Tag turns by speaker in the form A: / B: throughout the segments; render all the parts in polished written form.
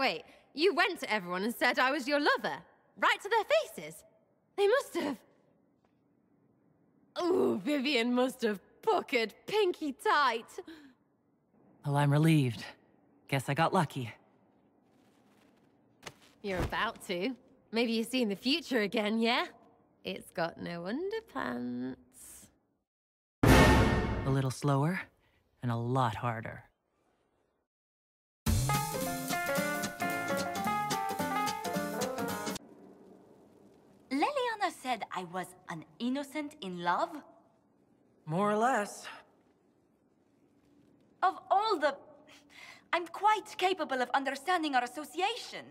A: wait. You went to everyone and said I was your lover. Right to their faces. They must have... Ooh, Vivian must have puckered pinky tight.
B: Well, I'm relieved. Guess I got lucky.
A: You're about to. Maybe you see in the future again, yeah? It's got no underpants.
B: A little slower, and a lot harder.
C: Leliana said I was an innocent in love?
B: More or less.
C: Of all the... I'm quite capable of understanding our association.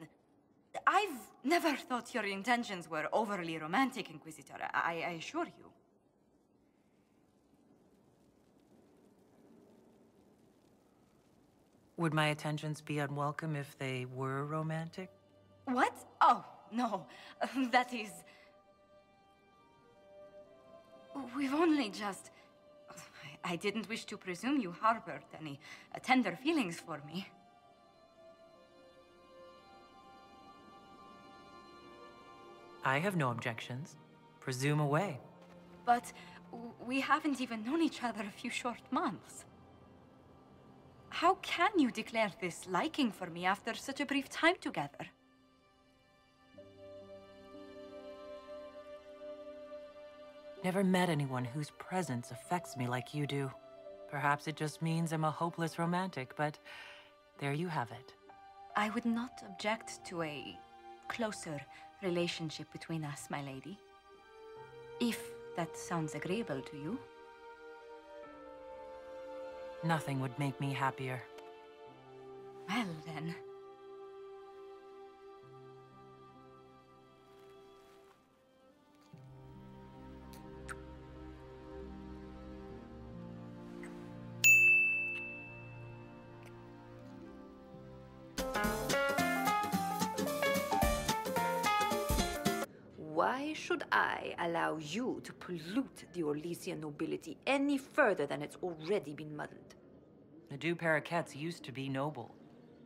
C: I've never thought your intentions were overly romantic, Inquisitor. I assure you.
B: Would my attentions be unwelcome if they were romantic?
C: What? Oh, no. That is... We've only just... I didn't wish to presume you harbored any tender feelings for me.
B: I have no objections. Presume away.
C: But we haven't even known each other a few short months. How can you declare this liking for me after such a brief time together?
B: Never met anyone whose presence affects me like you do. Perhaps it just means I'm a hopeless romantic, but there you have it.
C: I would not object to a closer relationship between us, my lady. If that sounds agreeable to you.
B: Nothing would make me happier.
C: Well, then.
D: Why should I allow you to pollute the Orlesian nobility any further than it's already been muddled?
B: The Du Paraquets used to be noble.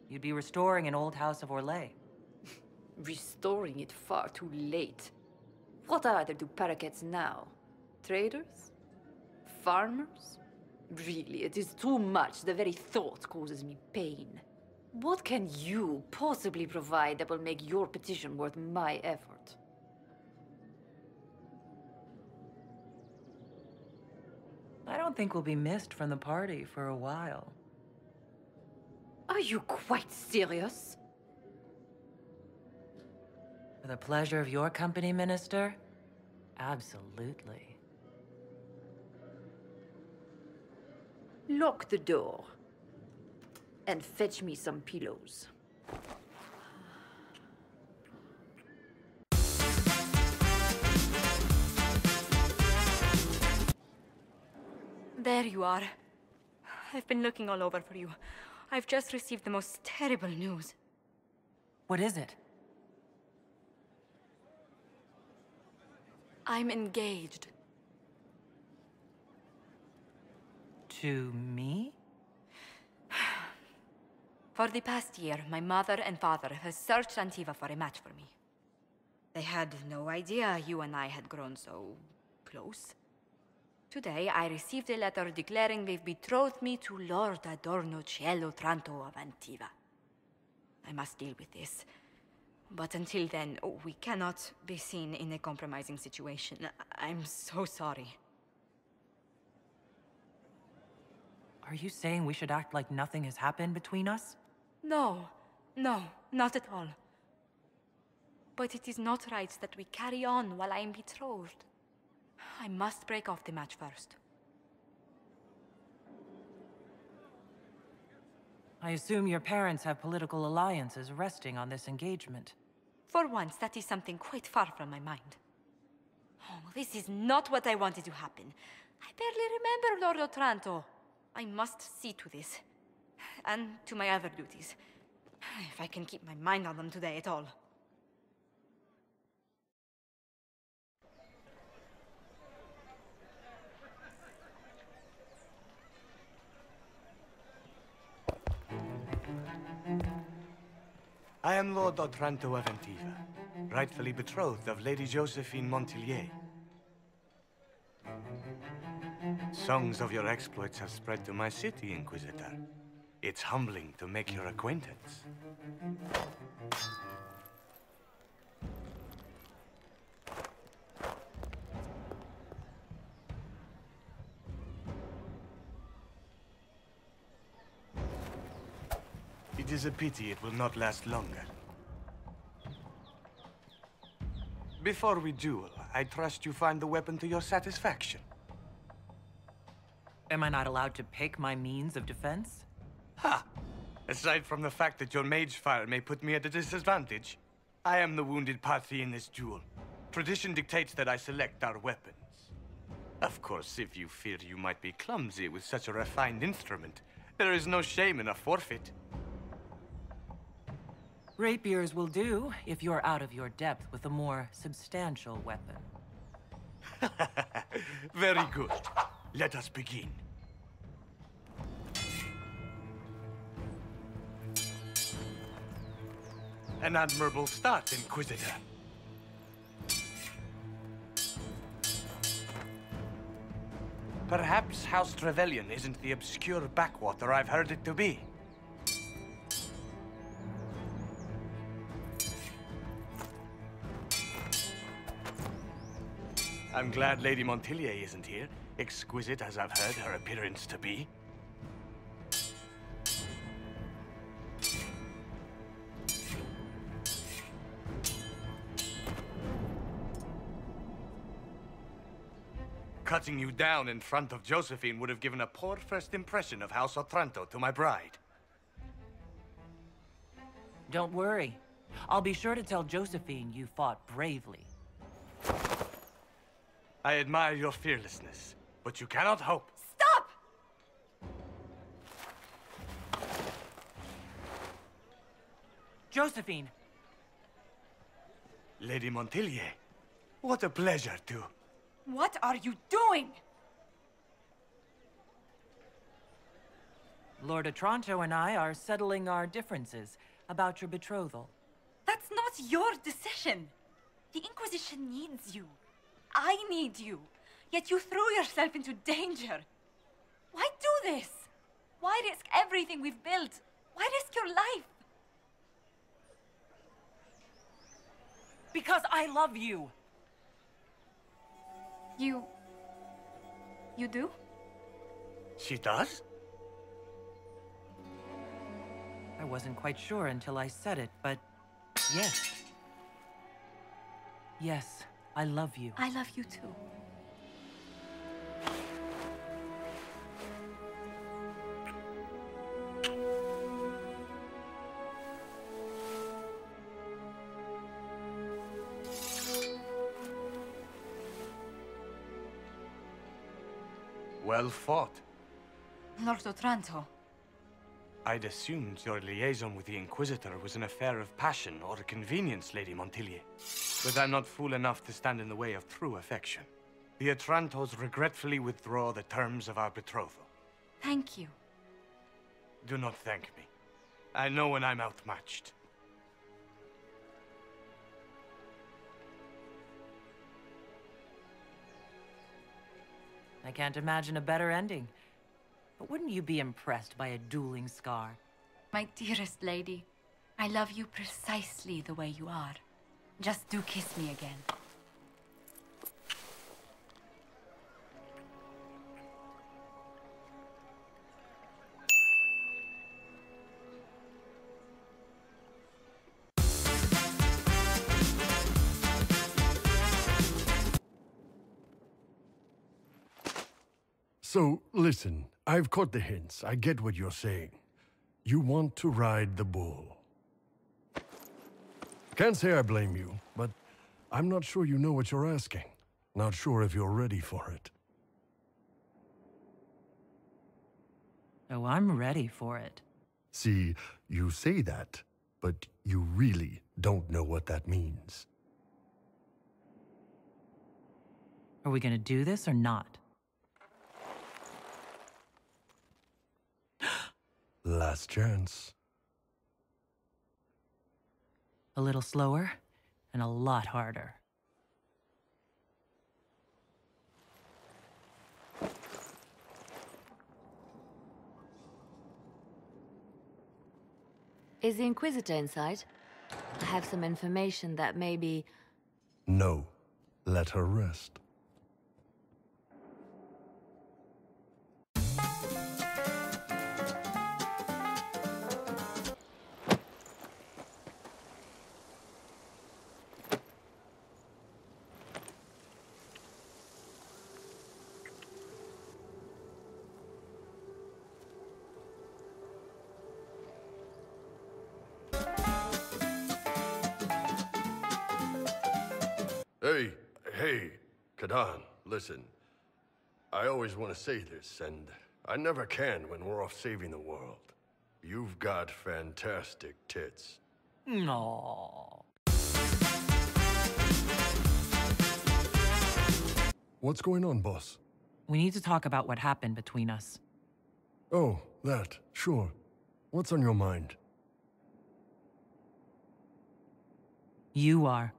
B: You'd be restoring an old house of Orlais.
D: Restoring it far too late. What are the Du Paraquets now? Traders? Farmers? Really, it is too much. The very thought causes me pain. What can you possibly provide that will make your petition worth my effort?
B: I don't think we'll be missed from the party for a while.
D: Are you quite serious?
B: For the pleasure of your company, Minister? Absolutely.
D: Lock the door. And fetch me some pillows.
C: There you are. I've been looking all over for you. I've just received the most terrible news.
B: What is it?
C: I'm engaged.
B: To me?
C: For the past year, my mother and father have searched Antiva for a match for me. They had no idea you and I had grown so close. Today, I received a letter declaring they've betrothed me to Lord Adorno Cielo Tranto of Antiva. I must deal with this. But until then, we cannot be seen in a compromising situation. I'm so sorry.
B: Are you saying we should act like nothing has happened between us?
C: No, not at all. But it is not right that we carry on while I am betrothed. I must break off the match first.
B: I assume your parents have political alliances resting on this engagement.
C: For once, that is something quite far from my mind. Oh, this is not what I wanted to happen. I barely remember Lord Otranto. I must see to this. And to my other duties. If I can keep my mind on them today at all.
E: I am Lord Otranto of Antiva, rightfully betrothed of Lady Josephine Montilier. Songs of your exploits have spread to my city, Inquisitor. It's humbling to make your acquaintance. It is a pity it will not last longer. Before we duel, I trust you find the weapon to your satisfaction.
B: Am I not allowed to pick my means of defense?
E: Ha! Aside from the fact that your mage fire may put me at a disadvantage, I am the wounded party in this duel. Tradition dictates that I select our weapons. Of course, if you fear you might be clumsy with such a refined instrument, there is no shame in a forfeit.
B: Rapiers will do if you're out of your depth with a more substantial weapon.
E: Very good. Let us begin. An admirable start, Inquisitor. Perhaps House Trevelyan isn't the obscure backwater I've heard it to be. I'm glad Lady Montilier isn't here, exquisite as I've heard her appearance to be. Cutting you down in front of Josephine would have given a poor first impression of House Otranto to my bride.
B: Don't worry. I'll be sure to tell Josephine you fought bravely.
E: I admire your fearlessness, but you cannot hope.
C: Stop!
B: Josephine!
E: Lady Montilier, what a pleasure to...
C: What are you doing?
B: Lord Otranto and I are settling our differences about your betrothal.
C: That's not your decision. The Inquisition needs you. I need you. Yet you threw yourself into danger. Why do this? Why risk everything we've built? Why risk your life?
B: Because I love you!
C: You do?
E: She does?
B: I wasn't quite sure until I said it, but yes. Yes, I love you.
C: I love you too.
E: Well fought.
C: Lord Otranto.
E: I'd assumed your liaison with the Inquisitor was an affair of passion or convenience, Lady Montilier. But I'm not fool enough to stand in the way of true affection. The Otrantos regretfully withdraw the terms of our betrothal.
C: Thank you.
E: Do not thank me. I know when I'm outmatched.
B: I can't imagine a better ending. But wouldn't you be impressed by a dueling scar?
C: My dearest lady, I love you precisely the way you are. Just do kiss me again.
F: So, listen, I've caught the hints. I get what you're saying. You want to ride the bull. Can't say I blame you, but I'm not sure you know what you're asking. Not sure if you're ready for it.
B: Oh, I'm ready for it.
F: See, you say that, but you really don't know what that means.
B: Are we gonna do this or not?
F: Last chance.
B: A little slower, and a lot harder.
G: Is the Inquisitor inside? I have some information that may be...
F: No. Let her rest. Hey, Kadan, listen. I always want to say this, and I never can when we're off saving the world. You've got fantastic tits.
B: No.
F: What's going on, boss?
B: We need to talk about what happened between us.
F: Oh, that, sure. What's on your mind?
B: You are.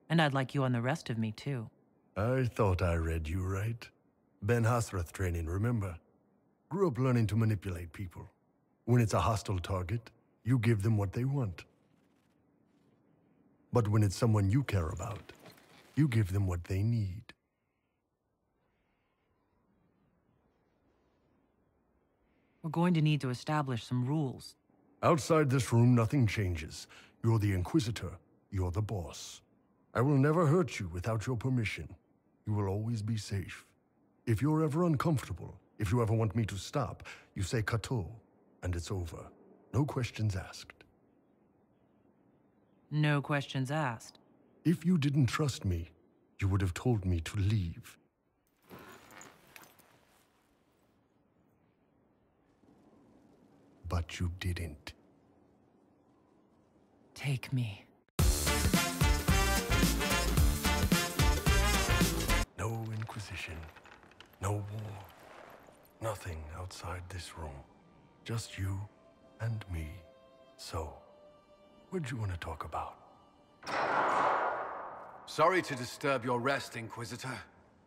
B: And I'd like you on the rest of me, too.
F: I thought I read you right. Ben Hasrath training, remember? Grew up learning to manipulate people. When it's a hostile target, you give them what they want. But when it's someone you care about, you give them what they need.
B: We're going to need to establish some rules.
F: Outside this room, nothing changes. You're the Inquisitor. You're the boss. I will never hurt you without your permission. You will always be safe. If you're ever uncomfortable, if you ever want me to stop, you say Kato, and it's over. No questions asked.
B: No questions asked.
F: If you didn't trust me, you would have told me to leave. But you didn't.
B: Take me.
F: No Inquisition. No war. Nothing outside this room. Just you and me. So, what'd you want to talk about?
H: Sorry to disturb your rest, Inquisitor,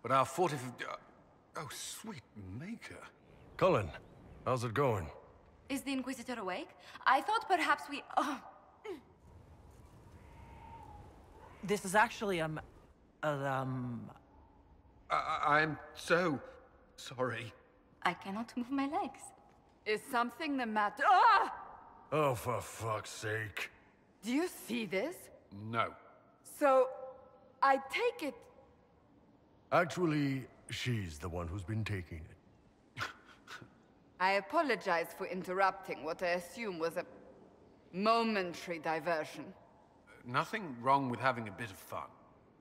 H: but our oh, sweet maker.
F: Cullen, how's it going?
C: Is the Inquisitor awake? I thought perhaps we... Oh.
B: This is actually,
H: I'm so sorry.
C: I cannot move my legs.
D: Is something the matter? Ah!
F: Oh, for fuck's sake.
D: Do you see this?
H: No.
D: So, I take it...
F: Actually, she's the one who's been taking it.
D: I apologize for interrupting what I assume was a momentary diversion.
H: Nothing wrong with having a bit of fun.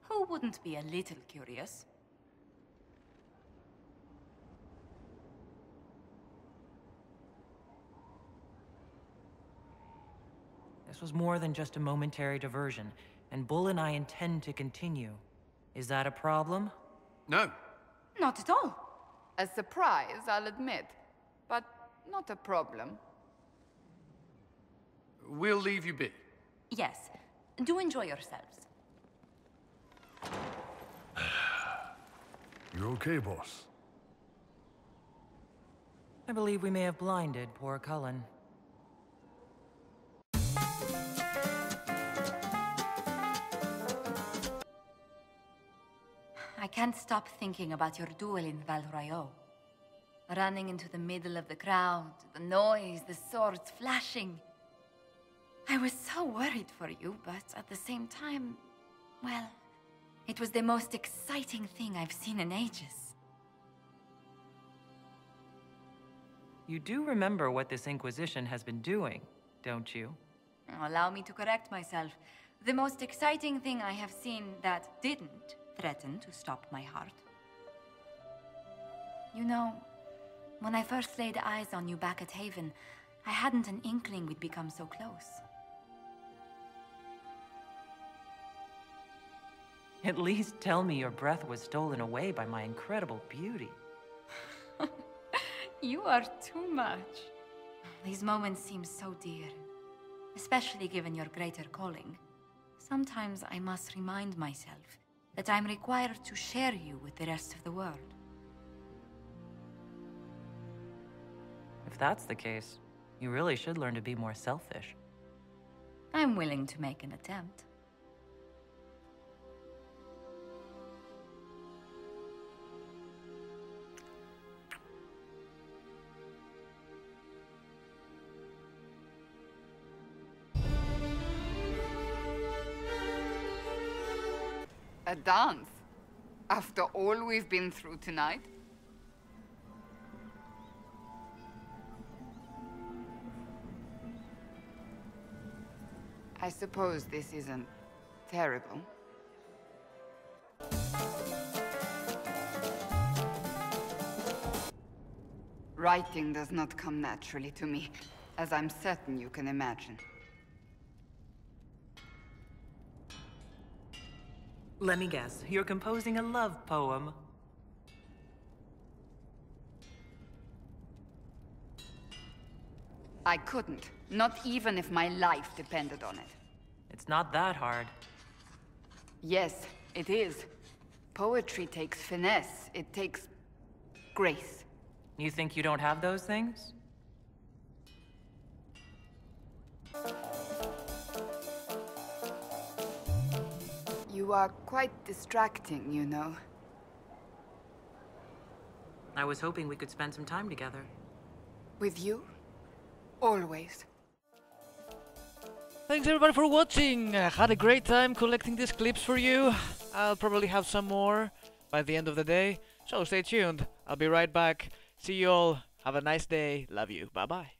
C: Who wouldn't be a little curious?
B: This was more than just a momentary diversion, and Bull and I intend to continue. Is that a problem?
H: No.
C: Not at all.
D: A surprise, I'll admit, but not a problem.
H: We'll leave you be.
C: Yes. Do enjoy yourselves.
F: You okay, boss?
B: I believe we may have blinded poor Cullen.
C: I can't stop thinking about your duel in Val Royeaux. Running into the middle of the crowd, the noise, the swords flashing. I was so worried for you, but at the same time, well, it was the most exciting thing I've seen in ages.
B: You do remember what this Inquisition has been doing, don't you?
C: Allow me to correct myself. The most exciting thing I have seen that didn't threaten to stop my heart. You know, when I first laid eyes on you back at Haven, I hadn't an inkling we'd become so close.
B: At least tell me your breath was stolen away by my incredible beauty.
C: You are too much. These moments seem so dear, especially given your greater calling. Sometimes I must remind myself that I'm required to share you with the rest of the world.
B: If that's the case, you really should learn to be more selfish.
C: I'm willing to make an attempt.
I: A dance? After all we've been through tonight? I suppose this isn't terrible. Writing does not come naturally to me, as I'm certain you can imagine.
B: Let me guess, you're composing a love poem.
I: I couldn't, not even if my life depended on it.
B: It's not that hard.
I: Yes, it is. Poetry takes finesse, it takes grace.
B: You think you don't have those things?
I: You are quite distracting, you know.
B: I was hoping we could spend some time together.
I: With you? Always.
J: Thanks everybody for watching. I had a great time collecting these clips for you. I'll probably have some more by the end of the day, so stay tuned. I'll be right back. See you all. Have a nice day. Love you. Bye bye.